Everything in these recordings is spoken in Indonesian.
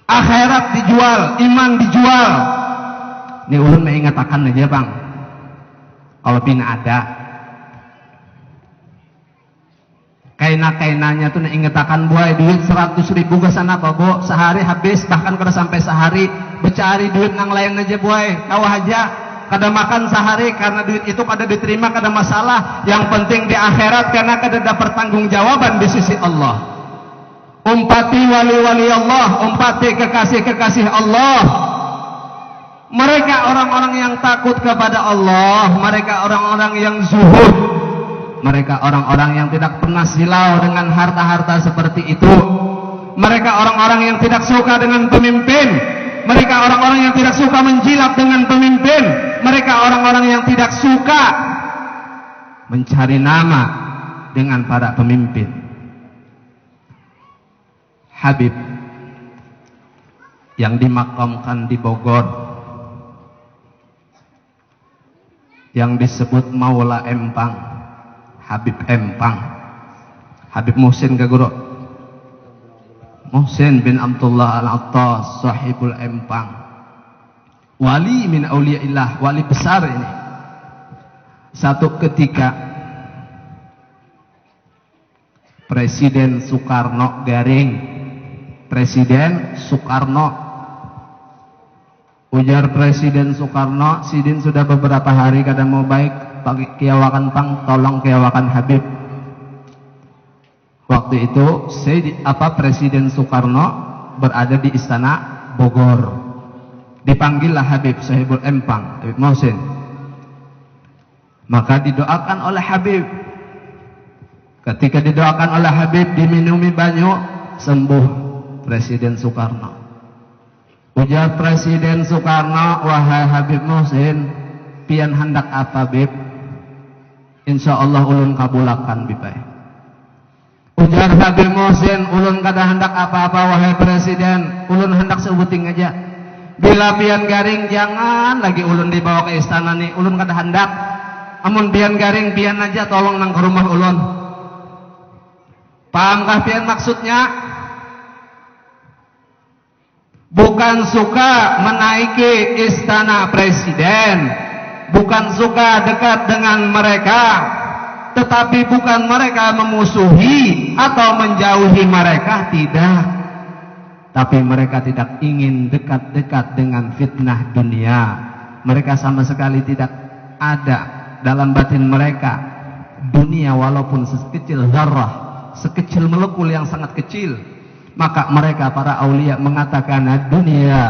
akhirat dijual, iman dijual. Ini ulun mengatakan aja bang, kalau pina ada kaina-kainanya tuh ingetakan buai duit 100.000 ke sana apa bo, sehari habis, bahkan kada sampai sehari bercari duit nang lain aja buai, kawah aja kada makan sehari karena duit itu kada diterima, kada masalah, yang penting di akhirat karena kada ada pertanggungjawaban di sisi Allah. Umpati wali-wali Allah, umpati kekasih-kekasih Allah, mereka orang-orang yang takut kepada Allah, mereka orang-orang yang zuhud, mereka orang-orang yang tidak pernah silau dengan harta-harta seperti itu. Mereka orang-orang yang tidak suka dengan pemimpin. Mereka orang-orang yang tidak suka menjilat dengan pemimpin. Mereka orang-orang yang tidak suka mencari nama dengan para pemimpin. Habib yang dimakamkan di Bogor, yang disebut Maula Empang, Habib Empang, Habib Muhsin ke guru, Muhsin bin Abdullah Al-Attas, sahibul Empang, wali min auliyaillah, wali besar ini. Satu ketika Presiden Soekarno Garing, Presiden Soekarno, ujar Presiden Soekarno, sidin sudah beberapa hari kada mau baik, bagi kiawakan pang, tolong kiawakan Habib. Waktu itu Presiden Soekarno berada di istana Bogor. Dipanggillah Habib Sahibul Empang, Habib Muhsin. Maka didoakan oleh Habib. Ketika didoakan oleh Habib, diminumi banyu, sembuh Presiden Soekarno. Ujar Presiden Soekarno, wahai Habib Muhsin, pian hendak apa Bib? Insya Allah ulun kabulakan Bibai. Ujar Habib Muhsin, ulun kada hendak apa-apa wahai Presiden, ulun hendak sebuting aja. Bila pian garing jangan lagi ulun dibawa ke istana nih, ulun kada hendak. Amun pian garing pian aja tolong nang ke rumah ulun. Pahamkah pian maksudnya? Bukan suka menaiki istana presiden, bukan suka dekat dengan mereka, tetapi bukan mereka memusuhi atau menjauhi mereka, tidak. Tapi mereka tidak ingin dekat-dekat dengan fitnah dunia. Mereka sama sekali tidak ada dalam batin mereka dunia walaupun sekecil zarrah, sekecil molekul yang sangat kecil. Maka mereka para aulia mengatakan dunia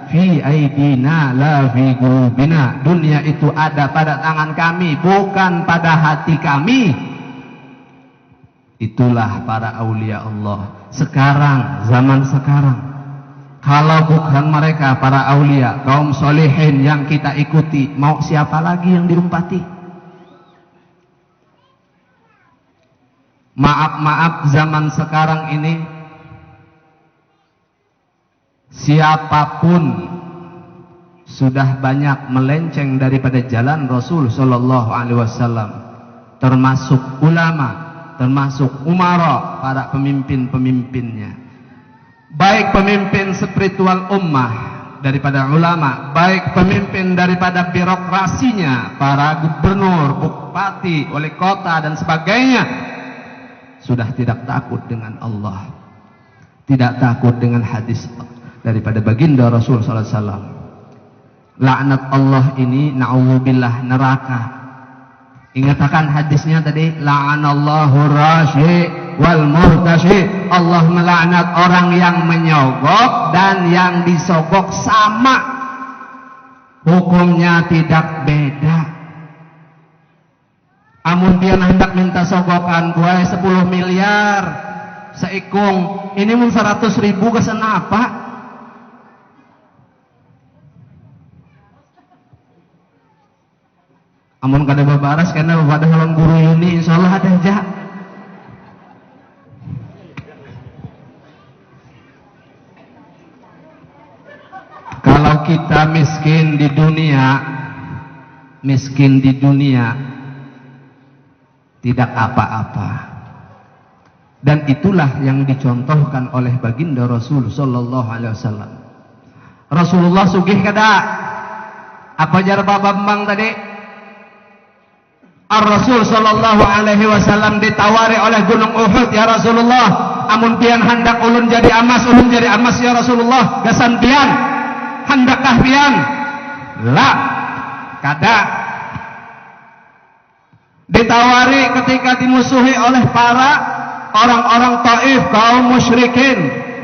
fi aidina la fi qulubina. Dunia itu ada pada tangan kami, bukan pada hati kami. Itulah para aulia Allah sekarang, zaman sekarang. Kalau bukan mereka para aulia, kaum solehin yang kita ikuti, mau siapa lagi yang diumpati? Maaf zaman sekarang ini, siapapun sudah banyak melenceng daripada jalan Rasul Sallallahu Alaihi Wasallam, termasuk ulama, termasuk umara, para pemimpin-pemimpinnya, baik pemimpin spiritual ummah daripada ulama, baik pemimpin daripada birokrasinya, para gubernur, bupati, wali kota dan sebagainya, sudah tidak takut dengan Allah, tidak takut dengan hadis daripada baginda Rasul sallallahu alaihi wasallam. Laknat Allah ini na'udzubillah neraka. Ingatkan hadisnya tadi, la'anallahu rashi wal murtashi. Allah melaknat orang yang menyogok dan yang disogok, sama hukumnya, tidak beda. Amun dia hendak minta sogokan buai 10 miliar seikung, ini mun 100.000 kesana apa? Amun kada babaras karena pada halon guru Yuni, insyaallah ada aja. Kalau kita miskin di dunia tidak apa-apa. Dan itulah yang dicontohkan oleh baginda Rasul sallallahu alaihi wasallam. Rasulullah sugih kada? Apa jar Bapak Bambang tadi? Ar-Rasul sallallahu alaihi wasallam ditawari oleh Gunung Uhud, ya Rasulullah, amun pian hendak ulun jadi amas ya Rasulullah, gasan pian hendakkah pian? La, kada. Ditawari ketika dimusuhi oleh para orang-orang Taif, kaum musyrikin,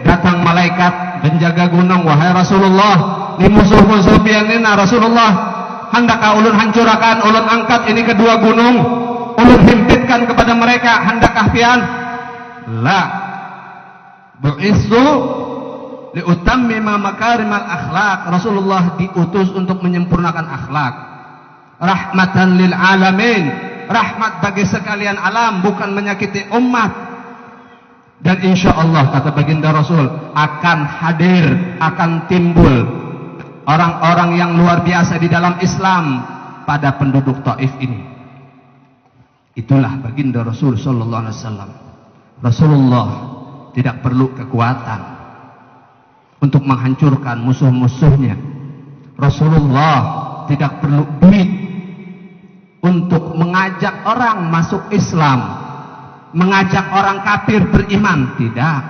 datang malaikat penjaga gunung, wahai Rasulullah, di musuh-musuh pianina Rasulullah, hendakkah ulun hancurkan, ulun angkat ini kedua gunung, ulun himpitkan kepada mereka, hendakkah pian? La, bu'itsu liutammima makarimal akhlak. Rasulullah diutus untuk menyempurnakan akhlak, rahmatan lil alamin, rahmat bagi sekalian alam, bukan menyakiti umat. Dan insya Allah kata baginda Rasul, akan hadir, akan timbul orang-orang yang luar biasa di dalam Islam pada penduduk Taif ini. Itulah baginda Rasul sallallahu alaihi wasallam. Rasulullah tidak perlu kekuatan untuk menghancurkan musuh-musuhnya. Rasulullah tidak perlu duit untuk mengajak orang masuk Islam, mengajak orang kafir beriman. Tidak.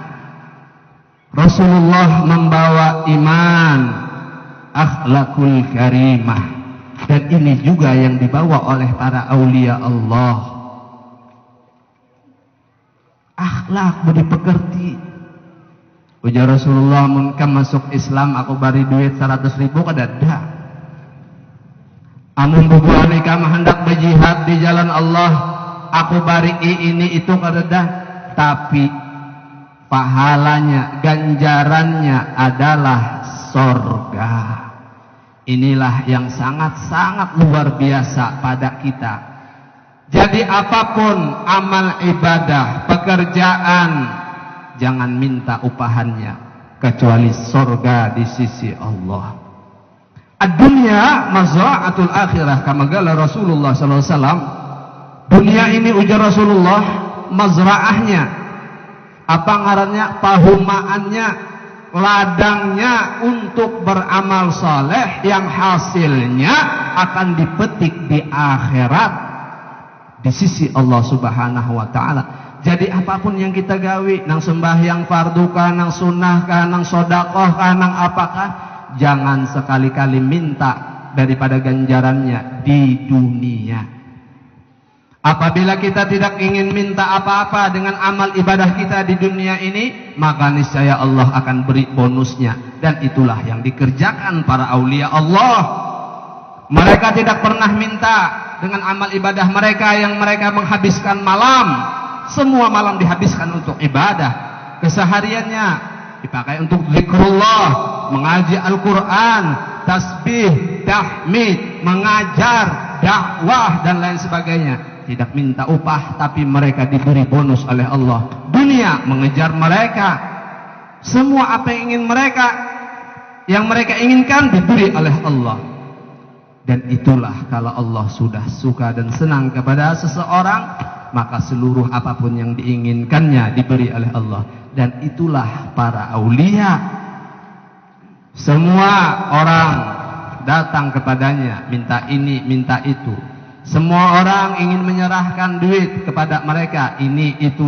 Rasulullah membawa iman, akhlakul karimah, dan ini juga yang dibawa oleh para aulia Allah. Akhlak budi pekerti. Ujar Rasulullah, mun kam masuk Islam aku bari duit 100.000 kadada. Amun bubuhan ikam hendak berjihad di jalan Allah, aku bari ini itu kadada. Tapi pahalanya, ganjarannya adalah sorga. Inilah yang sangat-sangat luar biasa pada kita. Jadi apapun amal ibadah, pekerjaan, jangan minta upahannya kecuali sorga di sisi Allah. Ad-dunya mazra'atul akhirah, kama qala Rasulullah sallallahu alaihi wasallam. Dunia ini ujar Rasulullah mazra'ahnya, apa ngarannya, pahumaannya, ladangnya untuk beramal saleh yang hasilnya akan dipetik di akhirat di sisi Allah Subhanahu wa taala. Jadi apapun yang kita gawi, nang sembahyang fardu kah, nang sunnah kah, nang sedekah kah, nang apakah, jangan sekali-kali minta daripada ganjarannya di dunia. Apabila kita tidak ingin minta apa-apa dengan amal ibadah kita di dunia ini, maka niscaya Allah akan beri bonusnya. Dan itulah yang dikerjakan para aulia Allah. Mereka tidak pernah minta dengan amal ibadah mereka yang mereka menghabiskan malam. Semua malam dihabiskan untuk ibadah. Kesehariannya dipakai untuk zikrullah, mengaji Al-Quran, tasbih, tahmid, mengajar, dakwah, dan lain sebagainya. Tidak minta upah, tapi mereka diberi bonus oleh Allah. Dunia mengejar mereka. Semua apa yang mereka inginkan diberi oleh Allah. Dan itulah kalau Allah sudah suka dan senang kepada seseorang, maka seluruh apapun yang diinginkannya diberi oleh Allah. Dan itulah para aulia. Semua orang datang kepadanya, minta ini, minta itu. Semua orang ingin menyerahkan duit kepada mereka, ini itu.